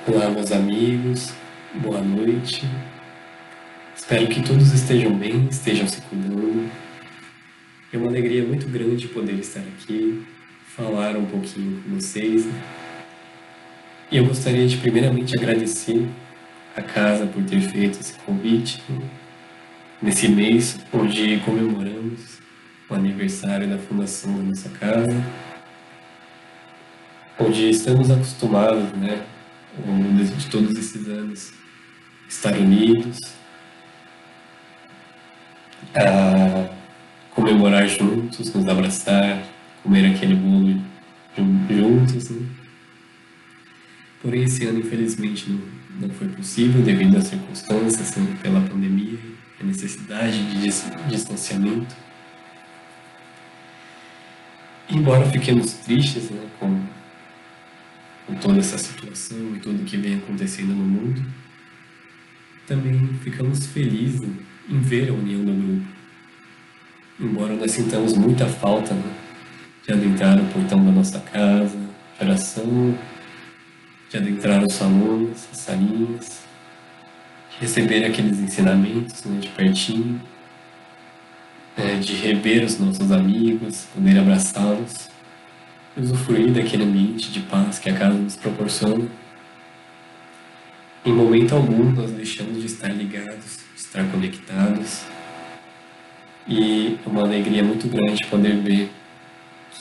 Olá, meus amigos, boa noite. Espero que todos estejam bem, estejam se cuidando. É uma alegria muito grande poder estar aqui, falar um pouquinho com vocês. E eu gostaria de primeiramente agradecer a casa por ter feito esse convite nesse mês onde comemoramos o aniversário da fundação da nossa casa, onde estamos acostumados, ao longo de todos esses anos, estar unidos, a comemorar juntos, nos abraçar, comer aquele bolo juntos, né? Porém, esse ano, infelizmente, não foi possível devido às circunstâncias, né, pela pandemia, a necessidade de distanciamento. Embora fiquemos tristes, né, com toda essa situação e tudo que vem acontecendo no mundo, também ficamos felizes em ver a união do grupo. Embora nós sintamos muita falta, né, de adentrar o portão da nossa casa, de oração, de adentrar os salões, as salinhas, de receber aqueles ensinamentos, né, de pertinho, de rever os nossos amigos, poder abraçá-los, usufruir daquele ambiente de paz que a casa nos proporciona. Em momento algum nós deixamos de estar ligados, de estar conectados, e é uma alegria muito grande poder ver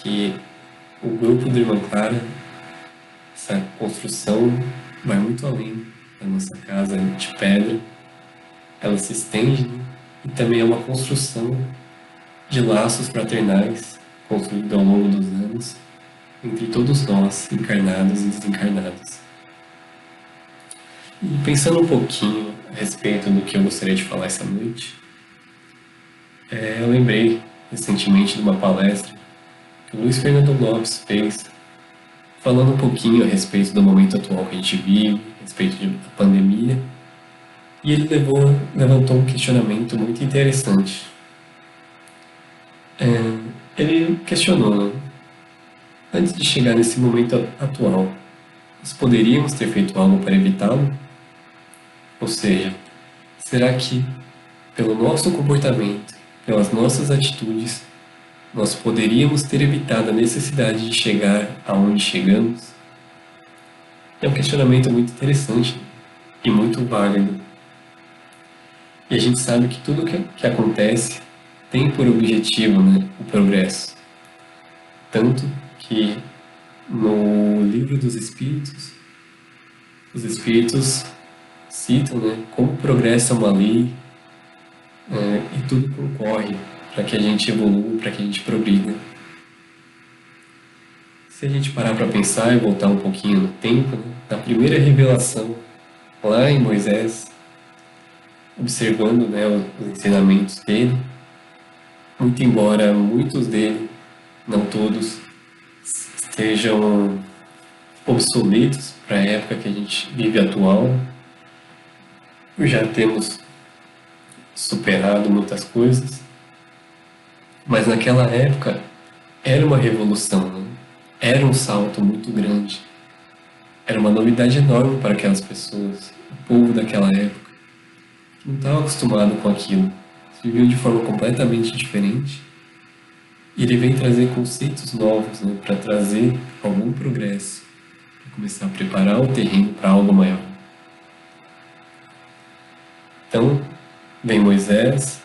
que o grupo do Irmã Clara, essa construção vai muito além da nossa casa de pedra, ela se estende, né? E também é uma construção de laços fraternais construídos ao longo dos anos entre todos nós, encarnados e desencarnados. E pensando um pouquinho a respeito do que eu gostaria de falar essa noite, eu lembrei recentemente de uma palestra que o Luiz Fernando Lopes fez, falando um pouquinho a respeito do momento atual que a gente vive, a respeito da pandemia, e ele levantou um questionamento muito interessante. Ele questionou, né? Antes de chegar nesse momento atual, nós poderíamos ter feito algo para evitá-lo? Ou seja, será que, pelo nosso comportamento, pelas nossas atitudes, nós poderíamos ter evitado a necessidade de chegar aonde chegamos? É um questionamento muito interessante e muito válido. E a gente sabe que tudo que acontece tem por objetivo, né, o progresso. Tanto que no Livro dos Espíritos, os Espíritos citam, né, como o progresso é uma lei, e tudo concorre para que a gente evolua, para que a gente progrida. Se a gente parar para pensar e voltar um pouquinho no tempo, né, na primeira revelação, lá em Moisés, observando, né, os ensinamentos dele, muito embora muitos dele, não todos, estejam obsoletos para a época que a gente vive atual, já temos superado muitas coisas, mas naquela época era uma revolução, né? Era um salto muito grande, era uma novidade enorme para aquelas pessoas, o povo daquela época, que não estava acostumado com aquilo, viviam de forma completamente diferente, e ele vem trazer conceitos novos, né, para trazer algum progresso, para começar a preparar o terreno para algo maior. Então, vem Moisés,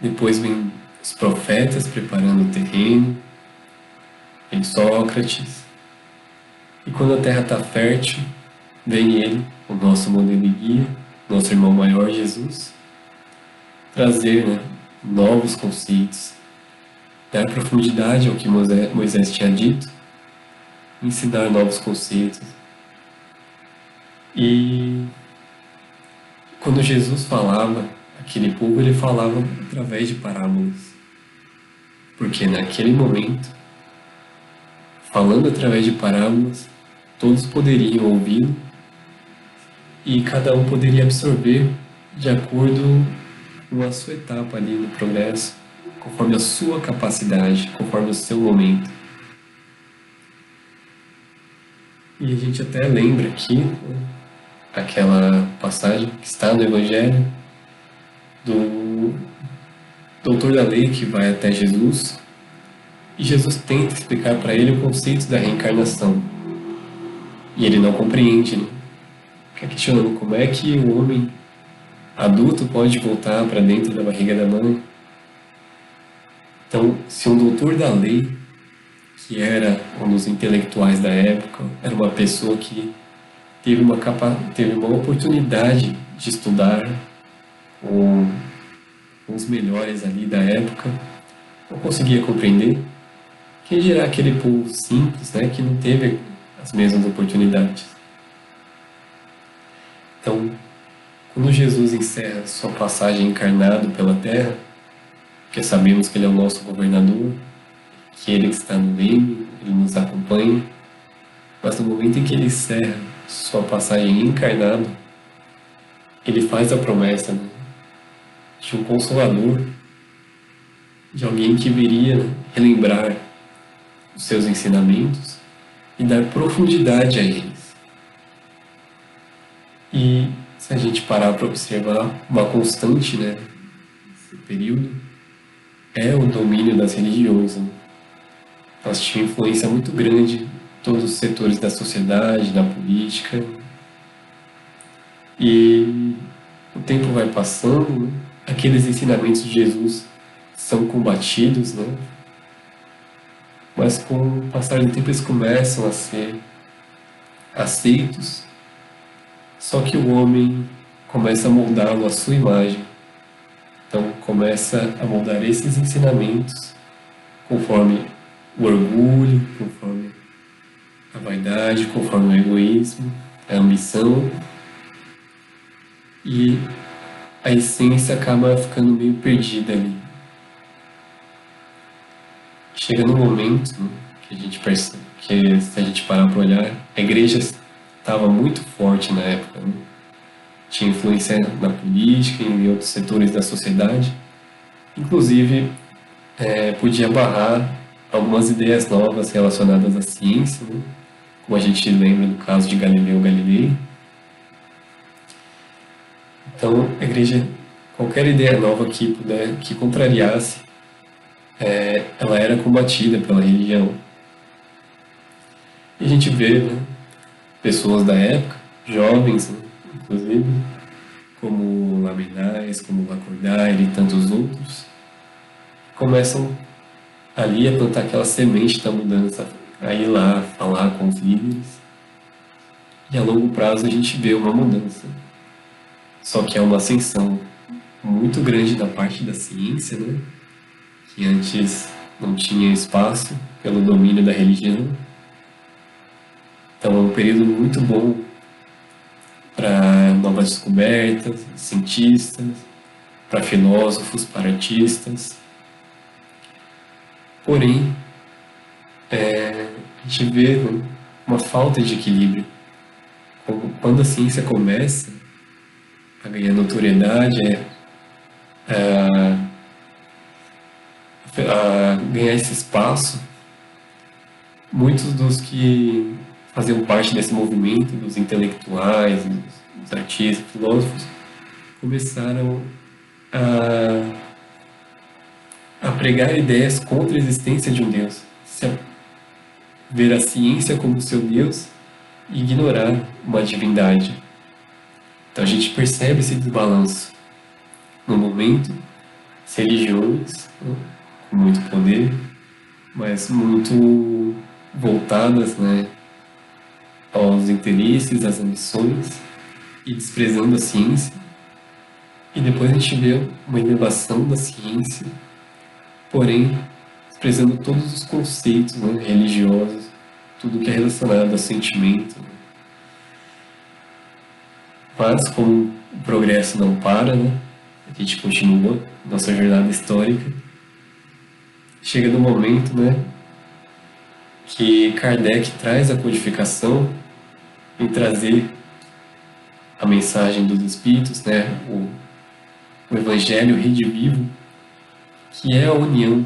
depois vem os profetas preparando o terreno, vem Sócrates, e quando a terra está fértil, vem ele, o nosso modelo e guia, nosso irmão maior Jesus, trazer, né, novos conceitos, dar profundidade ao que Moisés tinha dito, ensinar novos conceitos. E quando Jesus falava aquele povo, ele falava através de parábolas, porque naquele momento, falando através de parábolas, todos poderiam ouvi-lo e cada um poderia absorver de acordo com a sua etapa ali no progresso, conforme a sua capacidade, conforme o seu momento. E a gente até lembra aqui, né, aquela passagem que está no Evangelho do doutor da lei que vai até Jesus e Jesus tenta explicar para ele o conceito da reencarnação. E ele não compreende, né? Fica questionando como é que o homem adulto pode voltar para dentro da barriga da mãe. Então, se um doutor da lei, que era um dos intelectuais da época, era uma pessoa que teve uma oportunidade de estudar com os melhores ali da época, não conseguia compreender, quem dirá aquele povo simples, né, que não teve as mesmas oportunidades. Então, quando Jesus encerra sua passagem encarnado pela Terra, porque sabemos que Ele é o nosso governador, que Ele está no meio, Ele nos acompanha, mas no momento em que Ele encerra sua passagem encarnado, Ele faz a promessa, né, de um Consolador, de alguém que viria, né, relembrar os seus ensinamentos e dar profundidade a eles. E se a gente parar para observar uma constante, né, nesse período, é o domínio das religiões, né? Elas tinham influência muito grande em todos os setores da sociedade, da política. E o tempo vai passando, né? Aqueles ensinamentos de Jesus são combatidos, né? Mas com o passar do tempo eles começam a ser aceitos, só que o homem começa a moldá-lo à sua imagem. Então começa a moldar esses ensinamentos conforme o orgulho, conforme a vaidade, conforme o egoísmo, a ambição, e a essência acaba ficando meio perdida ali. Chega num momento, né, que a gente percebe que, se a gente parar para olhar, a igreja estava muito forte na época, né? Tinha influência na política e em outros setores da sociedade, inclusive podia barrar algumas ideias novas relacionadas à ciência, né? Como a gente lembra do caso de Galileu Galilei. Então, a igreja, qualquer ideia nova que contrariasse, ela era combatida pela religião. E a gente vê, né, pessoas da época, jovens, né, inclusive, como Laminais, como Lacordaire e tantos outros, começam ali a plantar aquela semente da mudança, a ir lá falar com os líderes, e a longo prazo a gente vê uma mudança. Só que é uma ascensão muito grande da parte da ciência, né? Que antes não tinha espaço pelo domínio da religião. Então é um período muito bom para novas descobertas, cientistas, para filósofos, para artistas. Porém, a gente vê, né, uma falta de equilíbrio. Quando a ciência começa a ganhar notoriedade, a ganhar esse espaço, muitos dos que faziam parte desse movimento, dos intelectuais, dos artistas, filósofos, começaram a pregar ideias contra a existência de um Deus, ver a ciência como seu Deus e ignorar uma divindade. Então a gente percebe esse desbalanço no momento, as religiões, né, com muito poder, mas muito voltadas, né, aos interesses, às ambições e desprezando a ciência. E depois a gente vê uma elevação da ciência, porém desprezando todos os conceitos, né, religiosos, tudo que é relacionado a sentimento. Mas como o progresso não para, né, a gente continua nossa jornada histórica, chega no momento, né, que Kardec traz a codificação em trazer a mensagem dos Espíritos, né, o Evangelho redivivo, que é a união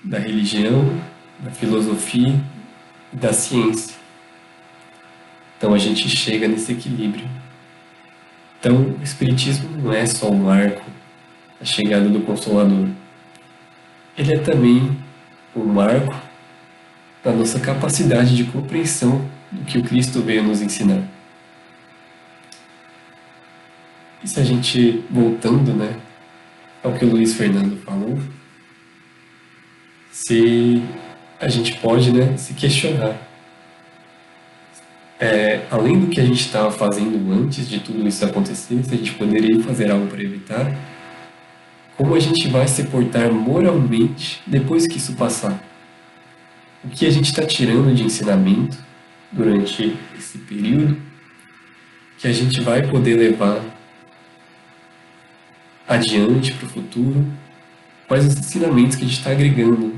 da religião da filosofia e da ciência. Então a gente chega nesse equilíbrio. Então o Espiritismo não é só um marco, a chegada do Consolador. Ele é também um marco da nossa capacidade de compreensão do que o Cristo veio nos ensinar. E se a gente, voltando, né, ao que o Luiz Fernando falou, se a gente pode, né, se questionar. Além do que a gente estava fazendo antes de tudo isso acontecer, se a gente poderia fazer algo para evitar, como a gente vai se portar moralmente depois que isso passar? O que a gente está tirando de ensinamento durante esse período que a gente vai poder levar adiante para o futuro? Quais os ensinamentos que a gente está agregando,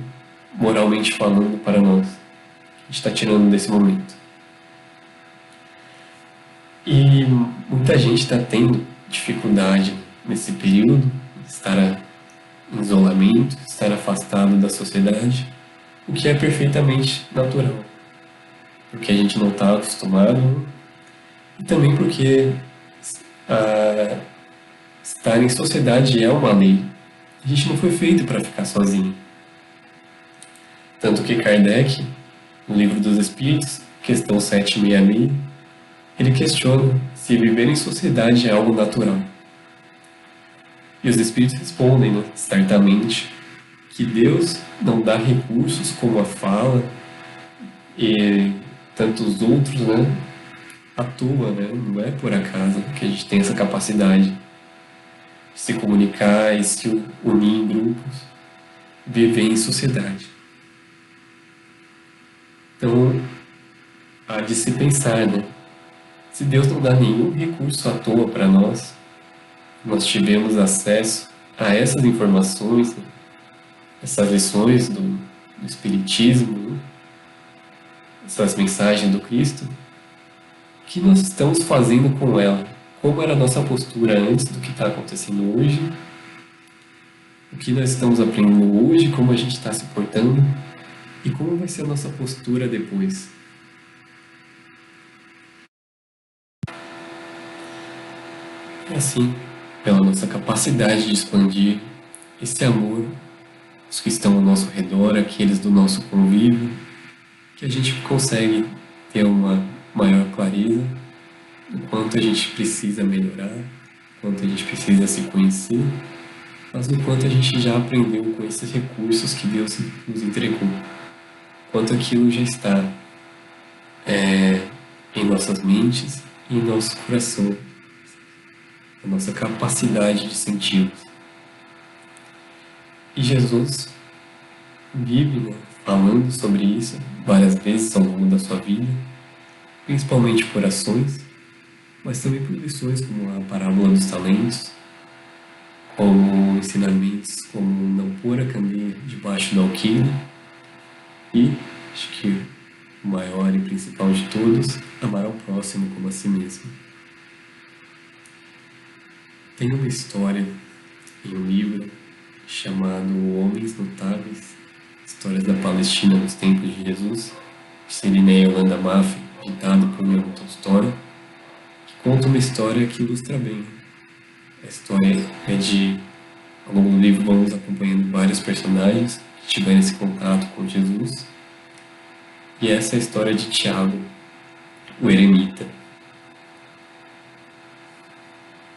moralmente falando, para nós? Que a gente está tirando desse momento. E muita gente está tendo dificuldade nesse período, estar em isolamento, estar afastado da sociedade, o que é perfeitamente natural, porque a gente não está acostumado, e também porque estar em sociedade é uma lei. A gente não foi feito para ficar sozinho. Tanto que Kardec, no Livro dos Espíritos, questão 766, ele questiona se viver em sociedade é algo natural. E os Espíritos respondem, né, certamente, que Deus não dá recursos como a fala e tantos outros, né, à toa, né, não é por acaso que a gente tem essa capacidade de se comunicar e se unir em grupos, viver em sociedade. Então, há de se pensar, né, se Deus não dá nenhum recurso à toa para nós, nós tivemos acesso a essas informações, essas lições do Espiritismo, essas mensagens do Cristo, o que nós estamos fazendo com ela? Como era a nossa postura antes do que está acontecendo hoje? O que nós estamos aprendendo hoje? Como a gente está se portando? E como vai ser a nossa postura depois? É assim, pela nossa capacidade de expandir esse amor, os que estão ao nosso redor, aqueles do nosso convívio, que a gente consegue ter uma maior clareza do quanto a gente precisa melhorar, quanto a gente precisa se conhecer, mas do quanto a gente já aprendeu com esses recursos que Deus nos entregou, quanto aquilo já está em nossas mentes e em nosso coração, a nossa capacidade de senti-los. E Jesus vive, né, falando sobre isso várias vezes ao longo da sua vida, principalmente por ações, mas também por lições como a parábola dos talentos, como ensinamentos como não pôr a candeia debaixo do alqueire e, acho que o maior e principal de todos, amar ao próximo como a si mesmo. Tem uma história em um livro chamado Homens Notáveis, Histórias da Palestina nos Tempos de Jesus, de Sirineia Yolanda Maffei, ditado por Leon Tolstói, que conta uma história que ilustra bem. A história é de, ao longo do livro, vamos acompanhando vários personagens que tiveram esse contato com Jesus, e essa é a história de Tiago, o eremita.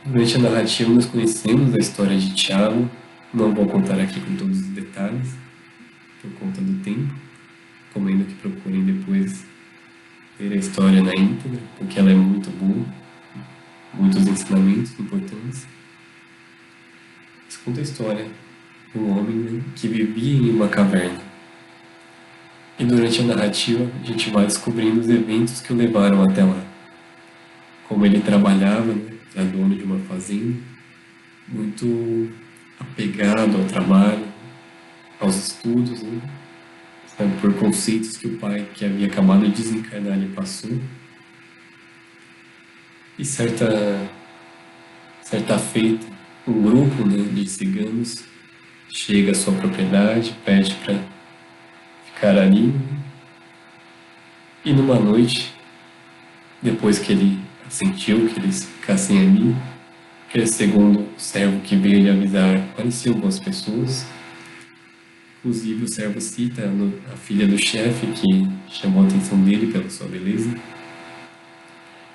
Durante a narrativa nós conhecemos a história de Tiago, não vou contar aqui com todos os detalhes, por conta do tempo, recomendo que procurem depois ler a história na íntegra, porque ela é muito boa, muitos ensinamentos importantes. Mas conta a história de um homem, né, que vivia em uma caverna. E durante a narrativa a gente vai descobrindo os eventos que o levaram até lá. Como ele trabalhava, né, era dono de uma fazenda, muito apegado ao trabalho, aos estudos, né, sabe, por conceitos que o pai, que havia acabado de desencarnar, lhe passou. E certa feita, um grupo, né, de ciganos chega à sua propriedade, pede para ficar ali. E numa noite, depois que ele sentiu que eles ficassem ali, aquele segundo servo que veio lhe avisar, apareciam boas pessoas. Inclusive o servo cita a filha do chefe que chamou a atenção dele pela sua beleza.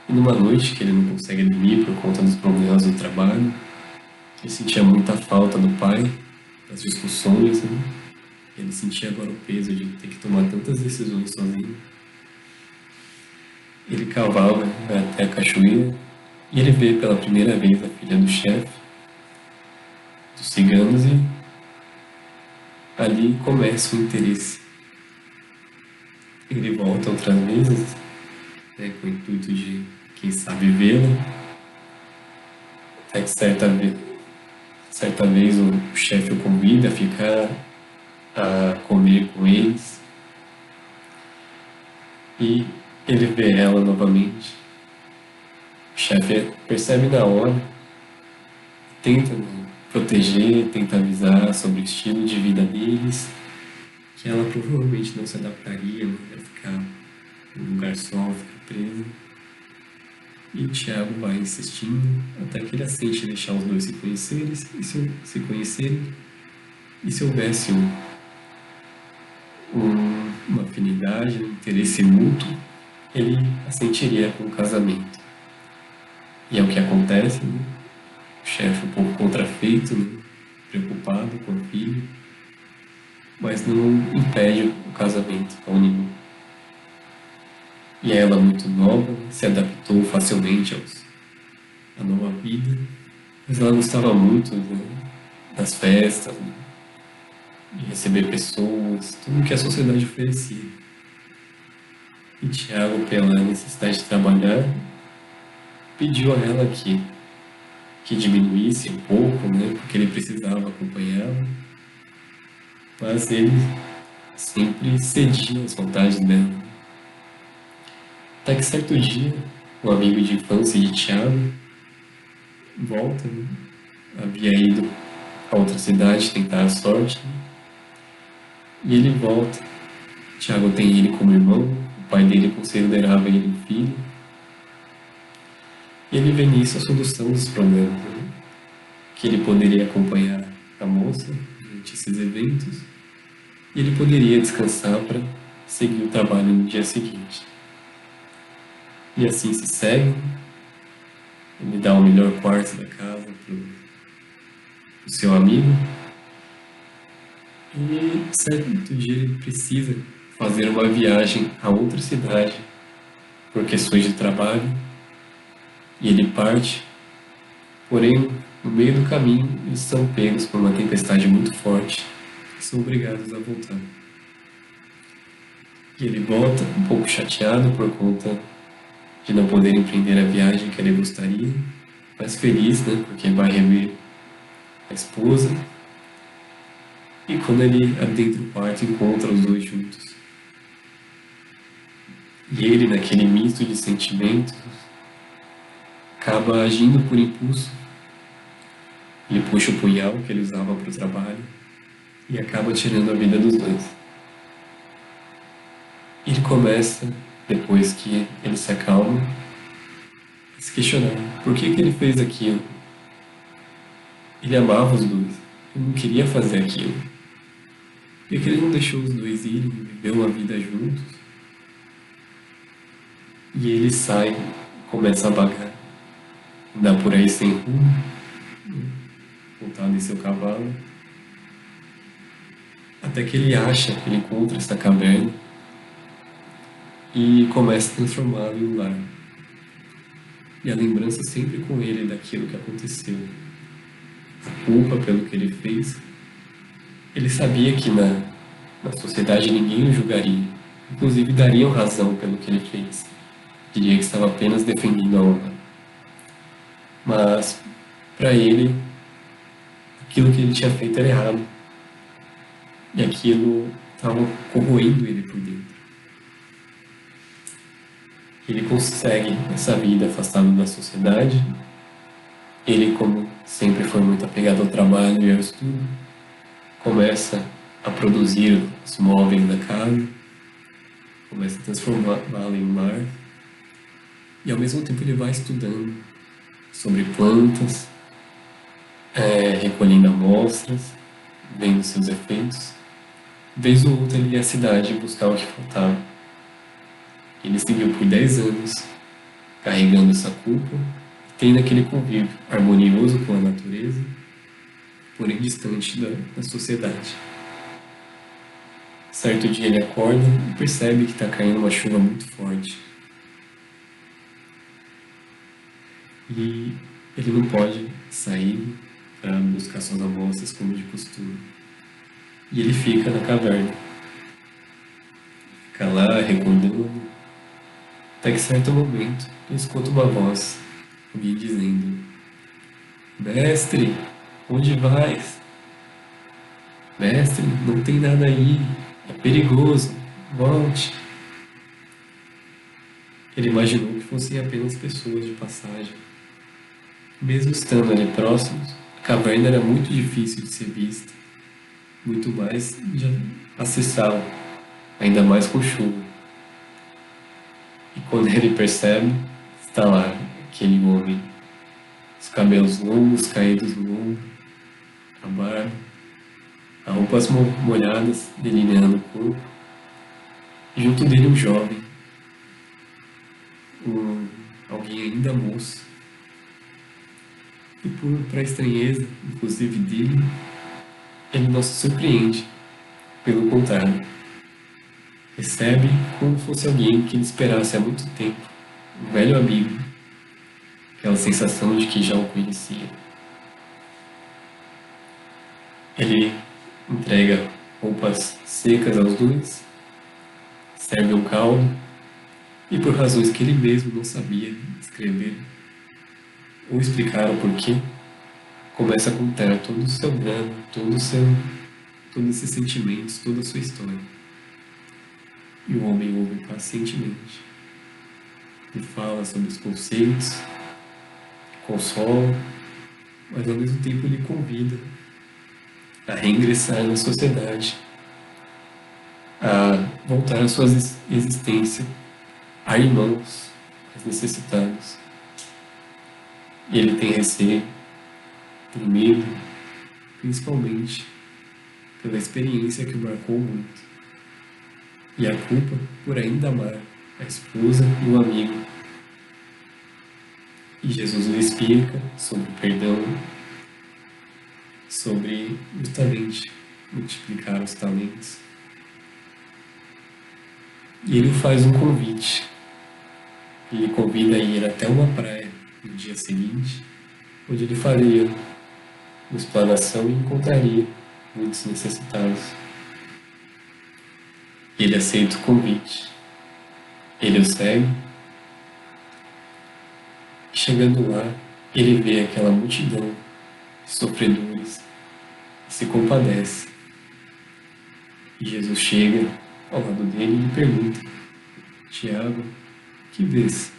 E numa noite que ele não consegue dormir por conta dos problemas do trabalho, ele sentia muita falta do pai, das discussões, né? Ele sentia agora o peso de ter que tomar tantas decisões sozinho. Ele cavava até a cachoeira e ele vê pela primeira vez a filha do chefe, dos ciganos, e ali começa o interesse. Ele volta outras vezes, né, com o intuito de, quem sabe, vê-la, até que certa vez o chefe o convida a ficar a comer com eles, e ele vê ela novamente. O chefe percebe na hora, tenta, né, proteger, tenta avisar sobre o estilo de vida deles, que ela provavelmente não se adaptaria, né, a ficar num lugar só, ficar presa. E o Tiago vai insistindo até que ele aceite deixar os dois se conhecerem, e se houvesse uma afinidade, um interesse mútuo, ele assentiria com o casamento. E é o que acontece, né? O chefe um pouco contrafeito, né? Preocupado com o filho, mas não impede o casamento ao nenhum. E ela, muito nova, se adaptou facilmente à nova vida, mas ela gostava muito, né, das festas, né, de receber pessoas, tudo que a sociedade oferecia. E Tiago, pela necessidade de trabalhar, pediu a ela que diminuísse um pouco, né, porque ele precisava acompanhá-la, mas ele sempre cedia às vontades dela. Até que certo dia, um amigo de infância de Tiago volta, né? Havia ido a outra cidade tentar a sorte, né? E ele volta. Tiago tem ele como irmão, o pai dele considerava ele um filho. E ele vê nisso a solução dos problemas, né? Que ele poderia acompanhar a moça durante esses eventos e ele poderia descansar para seguir o trabalho no dia seguinte. E assim se segue. Ele dá o melhor quarto da casa pro seu amigo. E certo dia ele precisa fazer uma viagem a outra cidade por questões de trabalho. E ele parte. Porém, no meio do caminho, eles são pegos por uma tempestade muito forte e são obrigados a voltar. E ele volta um pouco chateado por conta de não poder empreender a viagem que ele gostaria, mas feliz, né, porque vai rever a esposa. E quando ele adentra o quarto, encontra os dois juntos. E ele, naquele misto de sentimentos, acaba agindo por impulso. Ele puxa o punhal que ele usava para o trabalho e acaba tirando a vida dos dois. Ele começa, depois que ele se acalma, a se questionar por que ele fez aquilo. Ele amava os dois, ele não queria fazer aquilo. Por que ele não deixou os dois irem, viver uma vida juntos? E ele sai, começa a vagar, andar por aí sem rumo, montado em seu cavalo, até que ele encontra essa caverna e começa a transformá-la em um lar. E a lembrança sempre com ele daquilo que aconteceu, a culpa pelo que ele fez. Ele sabia que na sociedade ninguém o julgaria, inclusive dariam razão pelo que ele fez. Diria que estava apenas defendendo a honra. Mas, para ele, aquilo que ele tinha feito era errado. E aquilo estava corroendo ele por dentro. Ele consegue essa vida afastado da sociedade. Ele, como sempre foi muito apegado ao trabalho e ao estudo, começa a produzir os móveis da casa, começa a transformá-la em um lar, e ao mesmo tempo ele vai estudando sobre plantas, recolhendo amostras, vendo seus efeitos. Vez ou outra ele ia à cidade buscar o que faltava. Ele seguiu por 10 anos, carregando essa culpa, tendo aquele convívio harmonioso com a natureza, porém distante da sociedade. Certo dia ele acorda e percebe que está caindo uma chuva muito forte. E ele não pode sair para buscar suas amostras como de costume. E ele fica na caverna. Fica lá recordando, até que certo momento ele escuta uma voz, alguém dizendo: Mestre, onde vais? Mestre, não tem nada aí, é perigoso, volte. Ele imaginou que fossem apenas pessoas de passagem. Mesmo estando ali próximos, a caverna era muito difícil de ser vista, muito mais de acessá-la, ainda mais com chuva. E quando ele percebe, está lá aquele homem, os cabelos longos caídos no ombro, a barba, as roupas molhadas delineando o corpo, e junto dele um jovem, alguém ainda moço. E para a estranheza, inclusive dele, ele não se surpreende, pelo contrário, recebe como fosse alguém que ele esperasse há muito tempo, um velho amigo, aquela sensação de que já o conhecia. Ele entrega roupas secas aos dois, serve um caldo e, por razões que ele mesmo não sabia escrever ou explicar o porquê, começa a contar todo o seu drama, todos esses sentimentos, toda a sua história. E o homem ouve pacientemente. Ele fala sobre os conceitos, consola, mas ao mesmo tempo ele convida a reingressar na sociedade, a voltar à sua existência, a irmãos, aos necessitados. E ele tem receio, tem medo, principalmente pela experiência que o marcou muito. E a culpa por ainda amar a esposa e o amigo. E Jesus lhe explica sobre o perdão, sobre justamente multiplicar os talentos. E ele faz um convite. Ele convida a ir até uma praia no dia seguinte, onde ele faria uma explanação e encontraria muitos necessitados. Ele aceita o convite. Ele o segue. E chegando lá, ele vê aquela multidão de sofredores e se compadece. E Jesus chega ao lado dele e lhe pergunta: Tiago, que vês?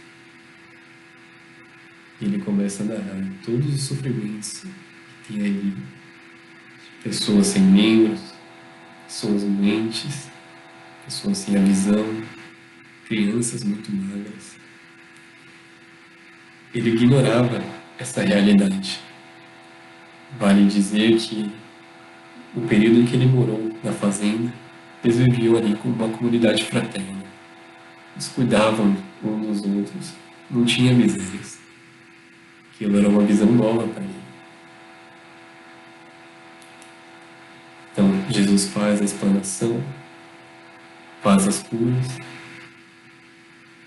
E ele começa a narrar todos os sofrimentos que tem ali. Pessoas sem membros, pessoas doentes, pessoas sem a visão, crianças muito magras. Ele ignorava essa realidade. Vale dizer que o período em que ele morou na fazenda, eles viviam ali como uma comunidade fraterna. Eles cuidavam uns dos outros, não tinha misérias. Aquilo era uma visão nova para ele. Então, Jesus faz a explanação, faz as curas,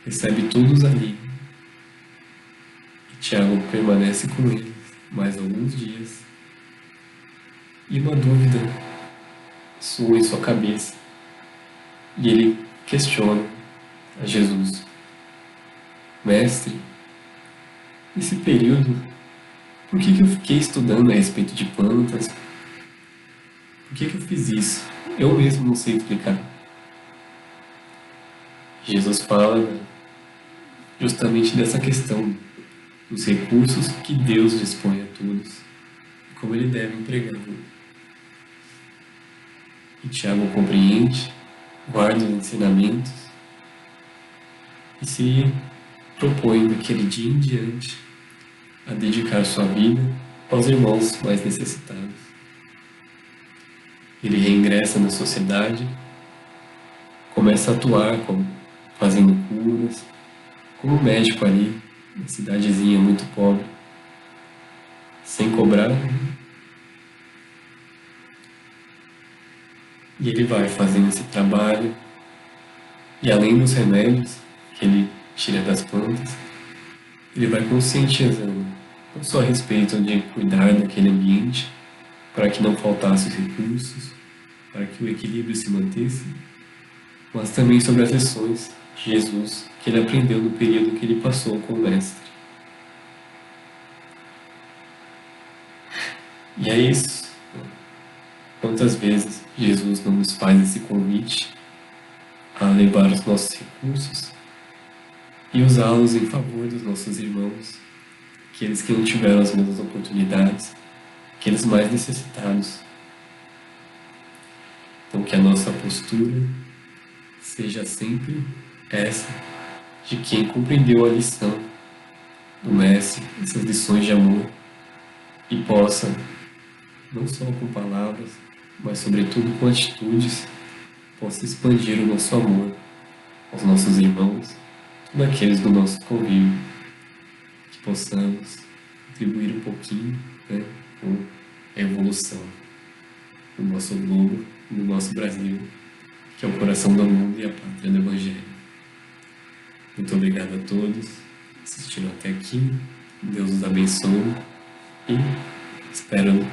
recebe todos ali. E Tiago permanece com eles mais alguns dias. E uma dúvida soa em sua cabeça. E ele questiona a Jesus: Mestre, nesse período, por que eu fiquei estudando a respeito de plantas? Por que eu fiz isso? Eu mesmo não sei explicar. Jesus fala justamente dessa questão dos recursos que Deus dispõe a todos e como ele deve empregá-los. E Tiago compreende, guarda os ensinamentos e se propõe daquele dia em diante a dedicar sua vida aos irmãos mais necessitados. Ele reingressa na sociedade, começa a atuar fazendo curas, como médico ali, uma cidadezinha muito pobre, sem cobrar. E ele vai fazendo esse trabalho, e além dos remédios que ele tira das plantas, ele vai conscientizando, não só a respeito de cuidar daquele ambiente, para que não faltasse os recursos, para que o equilíbrio se mantesse, mas também sobre as lições de Jesus que ele aprendeu no período que ele passou com o Mestre. E é isso. Quantas vezes Jesus não nos faz esse convite a levar os nossos recursos e usá-los em favor dos nossos irmãos, aqueles que não tiveram as mesmas oportunidades, aqueles mais necessitados. Então, que a nossa postura seja sempre essa, de quem compreendeu a lição do Mestre, essas lições de amor, e possa, não só com palavras, mas sobretudo com atitudes, possa expandir o nosso amor aos nossos irmãos, todos aqueles do nosso convívio, que possamos contribuir um pouquinho, né, com a evolução do nosso globo, do nosso Brasil, que é o coração do mundo e a pátria do Evangelho. Muito obrigado a todos que assistiram até aqui. Deus os abençoe e espero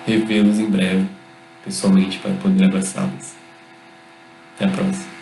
revê-los em breve, pessoalmente, para poder abraçá-los. Até a próxima.